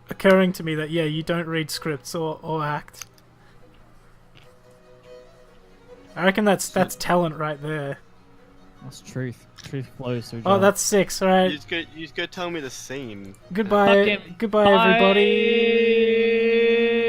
occurring to me that yeah, you don't read scripts or act. I reckon that's talent right there. That's truth. Truth flows through. Oh, that's 6. All right. You just go tell me the scene. Goodbye. Fucking Goodbye, everybody. Bye.